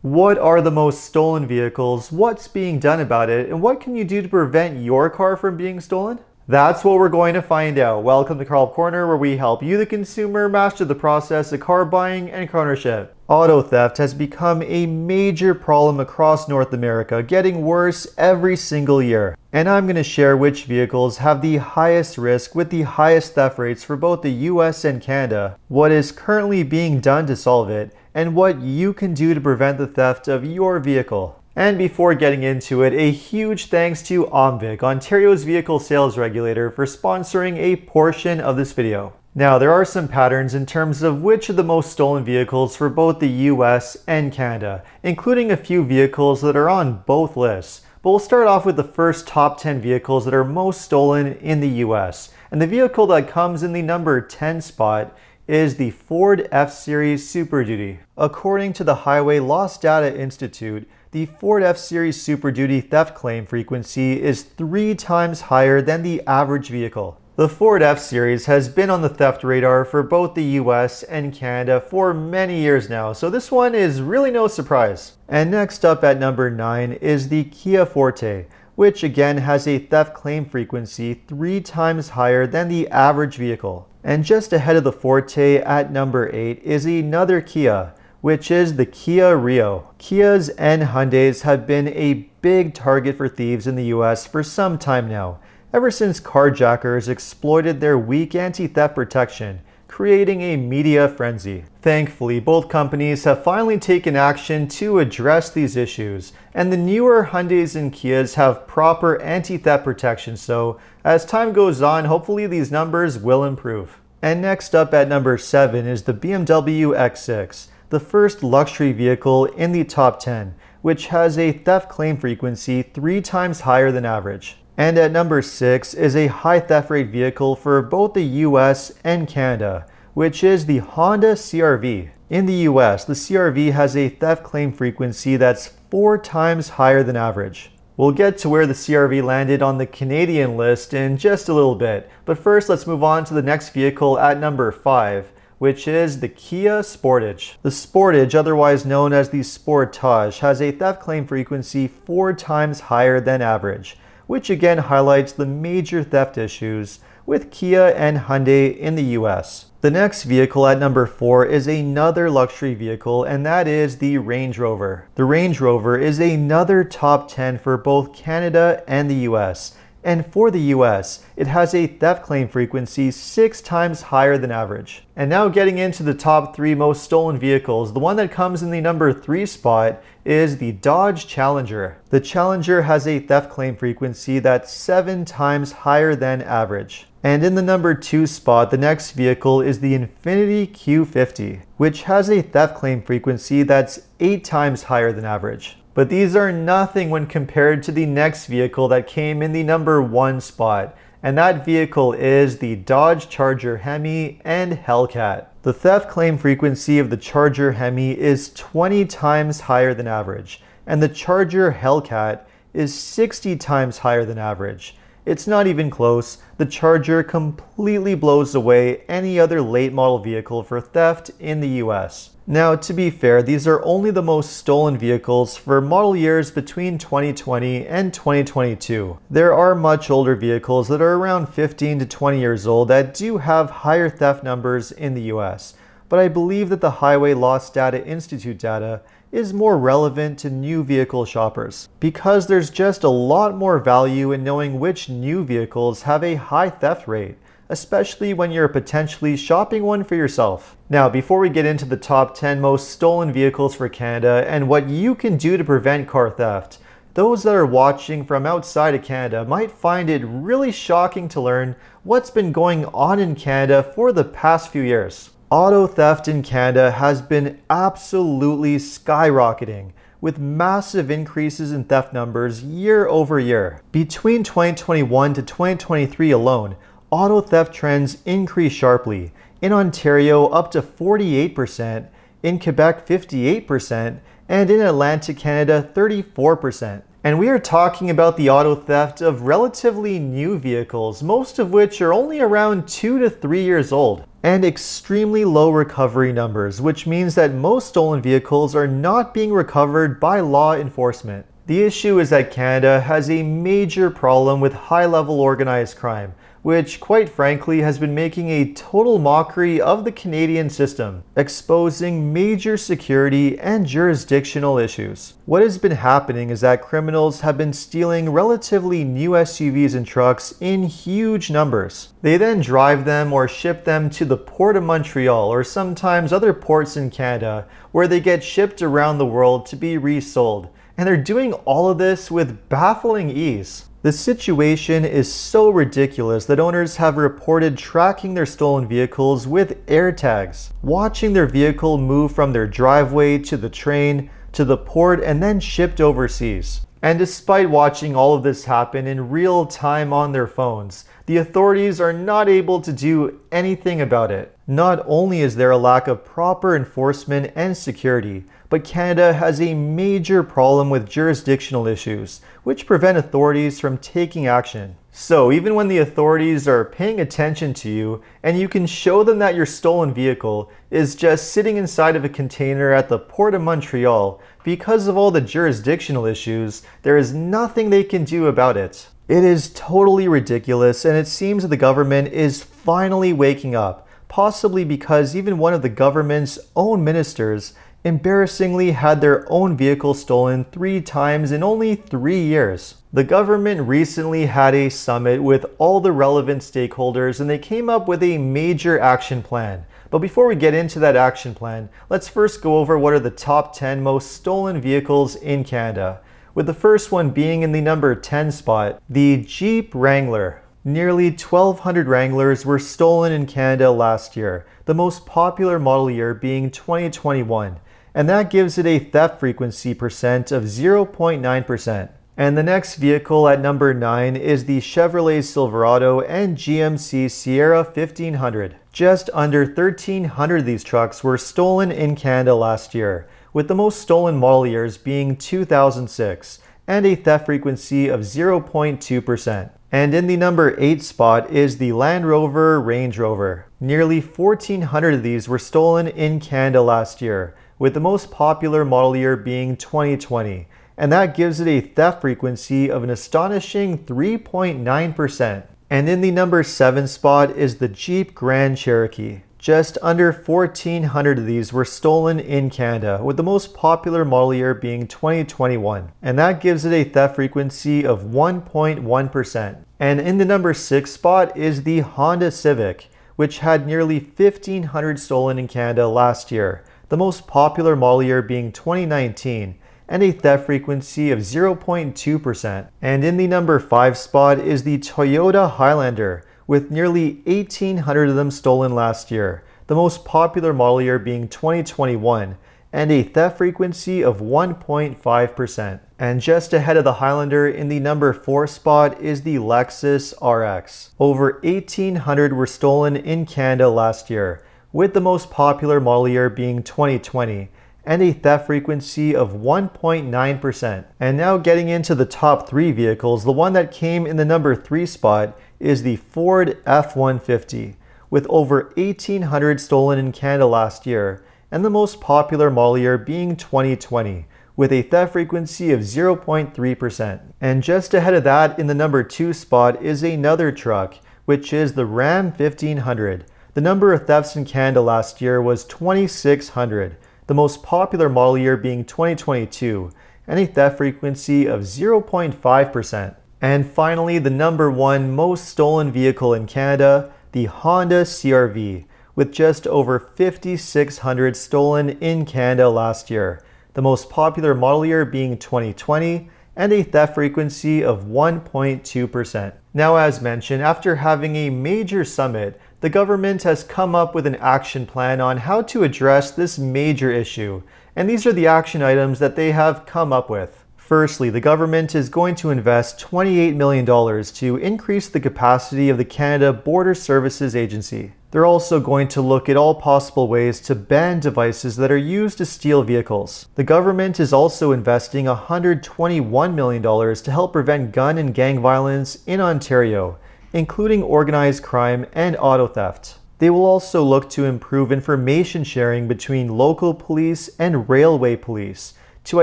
What are the most stolen vehicles? What's being done about it? And what can you do to prevent your car from being stolen? That's what we're going to find out. Welcome to Car Help Corner, where we help you, the consumer, master the process of car buying and car ownership. Auto theft has become a major problem across North America, getting worse every single year. And I'm going to share which vehicles have the highest risk with the highest theft rates for both the US and Canada, what is currently being done to solve it, and what you can do to prevent the theft of your vehicle. And before getting into it, a huge thanks to OMVIC, Ontario's vehicle sales regulator, for sponsoring a portion of this video. Now, there are some patterns in terms of which are the most stolen vehicles for both the US and Canada, including a few vehicles that are on both lists. But we'll start off with the first top 10 vehicles that are most stolen in the US. And the vehicle that comes in the number 10 spot is the Ford F-Series Super Duty. According to the Highway Loss Data Institute, the Ford F-Series Super Duty theft claim frequency is 3 times higher than the average vehicle. The Ford F-Series has been on the theft radar for both the US and Canada for many years now, so this one is really no surprise. And next up at number 9 is the Kia Forte, which again has a theft claim frequency 3 times higher than the average vehicle. And just ahead of the Forte at number 8 is another Kia, which is the Kia Rio. Kias and Hyundais have been a big target for thieves in the US for some time now, ever since carjackers exploited their weak anti-theft protection, creating a media frenzy. Thankfully, both companies have finally taken action to address these issues, and the newer Hyundais and Kias have proper anti-theft protection, so as time goes on, hopefully these numbers will improve. And next up at number 7 is the BMW X6, the first luxury vehicle in the top 10, which has a theft claim frequency 3 times higher than average. And at number 6 is a high theft rate vehicle for both the US and Canada, which is the Honda CR-V. In the US, the CR-V has a theft claim frequency that's 4 times higher than average. We'll get to where the CR-V landed on the Canadian list in just a little bit, but first let's move on to the next vehicle at number 5, which is the Kia Sportage. The Sportage, otherwise known as the Sportage, has a theft claim frequency 4 times higher than average, which again highlights the major theft issues with Kia and Hyundai in the US. The next vehicle at number 4 is another luxury vehicle, and that is the Range Rover. The Range Rover is another top 10 for both Canada and the US. And for the US, it has a theft claim frequency 6 times higher than average. And now getting into the top 3 most stolen vehicles, the one that comes in the number 3 spot is the Dodge Challenger. The Challenger has a theft claim frequency that's 7 times higher than average. And in the number 2 spot, the next vehicle is the Infiniti Q50, which has a theft claim frequency that's 8 times higher than average. But these are nothing when compared to the next vehicle that came in the number 1 spot, and that vehicle is the Dodge Charger Hemi and Hellcat. The theft claim frequency of the Charger Hemi is 20 times higher than average, and the Charger Hellcat is 60 times higher than average. It's not even close. The Charger completely blows away any other late model vehicle for theft in the US. Now, to be fair, these are only the most stolen vehicles for model years between 2020 and 2022. There are much older vehicles that are around 15 to 20 years old that do have higher theft numbers in the US, but I believe that the Highway Loss Data Institute data is more relevant to new vehicle shoppers, because there's just a lot more value in knowing which new vehicles have a high theft rate, especially when you're potentially shopping one for yourself. Now, before we get into the top 10 most stolen vehicles for Canada and what you can do to prevent car theft, those that are watching from outside of Canada might find it really shocking to learn what's been going on in Canada for the past few years. Auto theft in Canada has been absolutely skyrocketing, with massive increases in theft numbers year over year. Between 2021 to 2023 alone, auto theft trends increased sharply. In Ontario, up to 48%, in Quebec, 58%, and in Atlantic Canada, 34%. And we are talking about the auto theft of relatively new vehicles, most of which are only around 2 to 3 years old, and extremely low recovery numbers, which means that most stolen vehicles are not being recovered by law enforcement. The issue is that Canada has a major problem with high-level organized crime, which quite frankly has been making a total mockery of the Canadian system, exposing major security and jurisdictional issues. What has been happening is that criminals have been stealing relatively new SUVs and trucks in huge numbers. They then drive them or ship them to the Port of Montreal or sometimes other ports in Canada, where they get shipped around the world to be resold. And they're doing all of this with baffling ease. The situation is so ridiculous that owners have reported tracking their stolen vehicles with AirTags, watching their vehicle move from their driveway to the train to the port and then shipped overseas. And despite watching all of this happen in real time on their phones, the authorities are not able to do anything about it. Not only is there a lack of proper enforcement and security, but Canada has a major problem with jurisdictional issues, which prevent authorities from taking action. So even when the authorities are paying attention to you and you can show them that your stolen vehicle is just sitting inside of a container at the Port of Montreal, because of all the jurisdictional issues, there is nothing they can do about it. It is totally ridiculous, and it seems that the government is finally waking up, possibly because even one of the government's own ministers embarrassingly had their own vehicle stolen 3 times in only 3 years. The government recently had a summit with all the relevant stakeholders and they came up with a major action plan. But before we get into that action plan, let's first go over what are the top 10 most stolen vehicles in Canada, with the first one being in the number 10 spot, the Jeep Wrangler. Nearly 1,200 Wranglers were stolen in Canada last year, the most popular model year being 2021. And that gives it a theft frequency percent of 0.9%. And the next vehicle at number 9 is the Chevrolet Silverado and GMC Sierra 1500. Just under 1,300 of these trucks were stolen in Canada last year, with the most stolen model years being 2006, and a theft frequency of 0.2%. And in the number 8 spot is the Land Rover Range Rover. Nearly 1,400 of these were stolen in Canada last year, with the most popular model year being 2020, and that gives it a theft frequency of an astonishing 3.9%. And in the number 7 spot is the Jeep Grand Cherokee. Just under 1,400 of these were stolen in Canada, with the most popular model year being 2021, and that gives it a theft frequency of 1.1%. And in the number 6 spot is the Honda Civic, which had nearly 1,500 stolen in Canada last year, the most popular model year being 2019, and a theft frequency of 0.2%. And in the number 5 spot is the Toyota Highlander, with nearly 1,800 of them stolen last year, the most popular model year being 2021, and a theft frequency of 1.5%. And just ahead of the Highlander in the number 4 spot is the Lexus RX. Over 1,800 were stolen in Canada last year, with the most popular model year being 2020, and a theft frequency of 1.9%. And now getting into the top 3 vehicles, the one that came in the number 3 spot is the Ford F-150, with over 1,800 stolen in Canada last year, and the most popular model year being 2020, with a theft frequency of 0.3%. And just ahead of that in the number 2 spot is another truck, which is the Ram 1500. The number of thefts in Canada last year was 2,600, the most popular model year being 2022, and a theft frequency of 0.5%. And finally, the number 1 most stolen vehicle in Canada, the Honda CR-V, with just over 5,600 stolen in Canada last year, the most popular model year being 2020, and a theft frequency of 1.2%. Now, as mentioned, after having a major summit, the government has come up with an action plan on how to address this major issue, and these are the action items that they have come up with. Firstly, the government is going to invest $28 million to increase the capacity of the Canada Border Services Agency. They're also going to look at all possible ways to ban devices that are used to steal vehicles. The government is also investing $121 million to help prevent gun and gang violence in Ontario, including organized crime and auto theft. They will also look to improve information sharing between local police and railway police to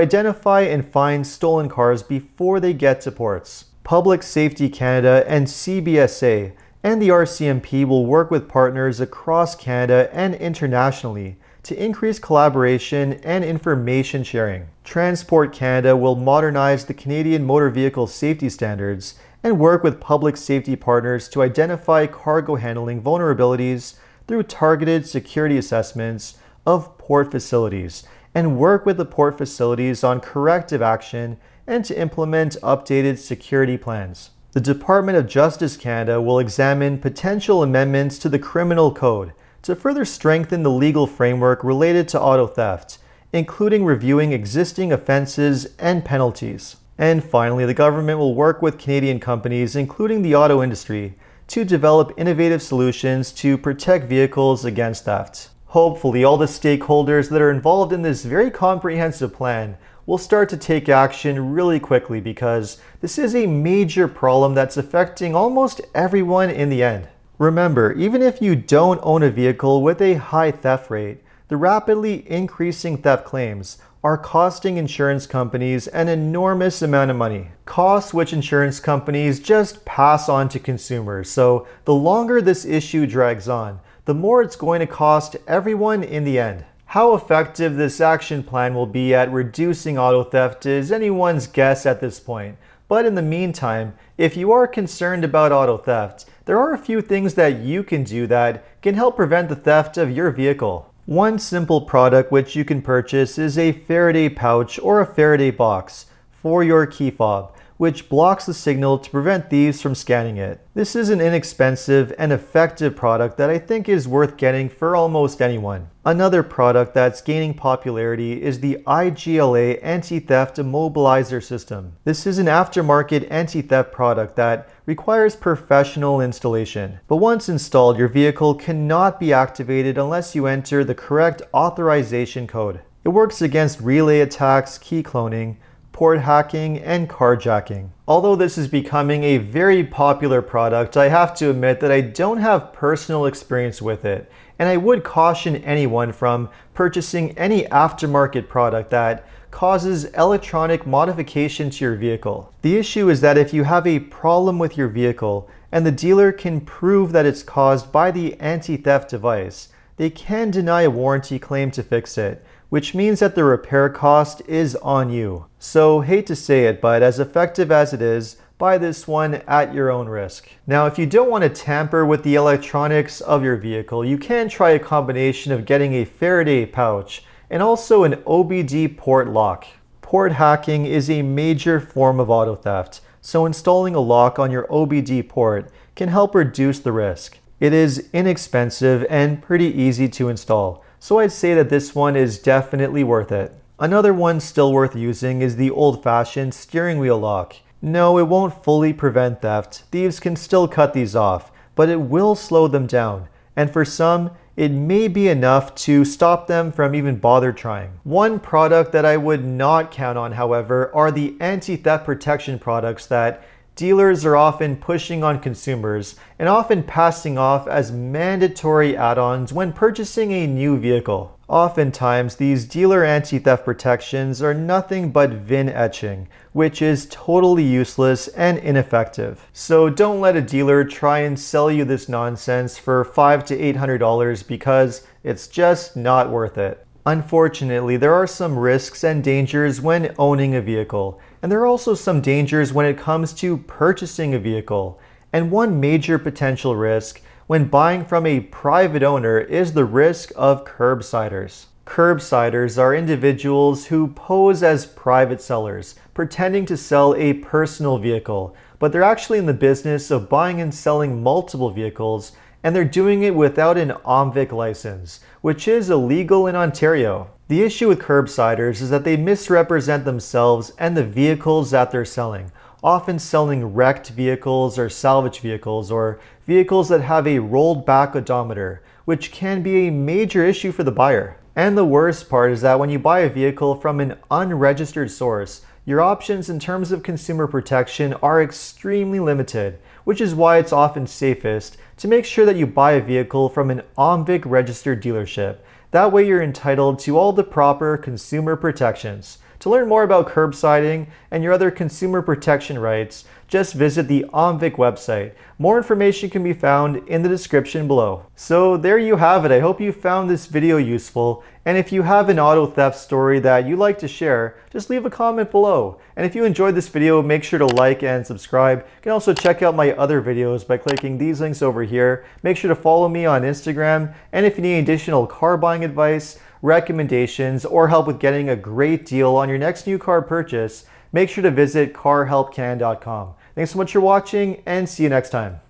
identify and find stolen cars before they get to ports. Public Safety Canada and CBSA and the RCMP will work with partners across Canada and internationally to increase collaboration and information sharing. Transport Canada will modernize the Canadian motor vehicle safety standards and work with public safety partners to identify cargo handling vulnerabilities through targeted security assessments of port facilities and work with the port facilities on corrective action and to implement updated security plans. The Department of Justice Canada will examine potential amendments to the Criminal Code to further strengthen the legal framework related to auto theft, including reviewing existing offenses and penalties. And finally, the government will work with Canadian companies, including the auto industry, to develop innovative solutions to protect vehicles against theft. Hopefully, all the stakeholders that are involved in this very comprehensive plan will start to take action really quickly, because this is a major problem that's affecting almost everyone in the end. Remember, even if you don't own a vehicle with a high theft rate, the rapidly increasing theft claims are costing insurance companies an enormous amount of money. Costs which insurance companies just pass on to consumers. So the longer this issue drags on, the more it's going to cost everyone in the end. How effective this action plan will be at reducing auto theft is anyone's guess at this point. But in the meantime, if you are concerned about auto theft, there are a few things that you can do that can help prevent the theft of your vehicle. One simple product which you can purchase is a Faraday pouch or a Faraday box for your key fob, which blocks the signal to prevent thieves from scanning it. This is an inexpensive and effective product that I think is worth getting for almost anyone. Another product that's gaining popularity is the IGLA Anti-Theft Immobilizer System. This is an aftermarket anti-theft product that requires professional installation. But once installed, your vehicle cannot be activated unless you enter the correct authorization code. It works against relay attacks, key cloning, port hacking, and carjacking. Although this is becoming a very popular product, I have to admit that I don't have personal experience with it, and I would caution anyone from purchasing any aftermarket product that causes electronic modification to your vehicle. The issue is that if you have a problem with your vehicle and the dealer can prove that it's caused by the anti-theft device, they can deny a warranty claim to fix it, which means that the repair cost is on you. So hate to say it, but as effective as it is, buy this one at your own risk. Now, if you don't want to tamper with the electronics of your vehicle, you can try a combination of getting a Faraday pouch and also an OBD port lock. Port hacking is a major form of auto theft, so installing a lock on your OBD port can help reduce the risk. It is inexpensive and pretty easy to install, so I'd say that this one is definitely worth it. Another one still worth using is the old-fashioned steering wheel lock. No, it won't fully prevent theft. Thieves can still cut these off, but it will slow them down. And for some, it may be enough to stop them from even bother trying. One product that I would not count on, however, are the anti-theft protection products that dealers are often pushing on consumers and often passing off as mandatory add-ons when purchasing a new vehicle. Oftentimes, these dealer anti-theft protections are nothing but VIN etching, which is totally useless and ineffective. So don't let a dealer try and sell you this nonsense for $500 to $800 because it's just not worth it. Unfortunately, there are some risks and dangers when owning a vehicle, and there are also some dangers when it comes to purchasing a vehicle. And one major potential risk when buying from a private owner is the risk of curbsiders. Curbsiders are individuals who pose as private sellers, pretending to sell a personal vehicle, but they're actually in the business of buying and selling multiple vehicles and they're doing it without an OMVIC license, which is illegal in Ontario. The issue with curbsiders is that they misrepresent themselves and the vehicles that they're selling, often selling wrecked vehicles or salvage vehicles or vehicles that have a rolled back odometer, which can be a major issue for the buyer. And the worst part is that when you buy a vehicle from an unregistered source, your options in terms of consumer protection are extremely limited, which is why it's often safest to make sure that you buy a vehicle from an OMVIC registered dealership. That way you're entitled to all the proper consumer protections. To learn more about curbsiding and your other consumer protection rights, just visit the OMVIC website. More information can be found in the description below. So there you have it. I hope you found this video useful. And if you have an auto theft story that you'd like to share, just leave a comment below. And if you enjoyed this video, make sure to like and subscribe. You can also check out my other videos by clicking these links over here. Make sure to follow me on Instagram. And if you need additional car buying advice, recommendations, or help with getting a great deal on your next new car purchase, make sure to visit carhelpcan.com. Thanks so much for watching, and see you next time.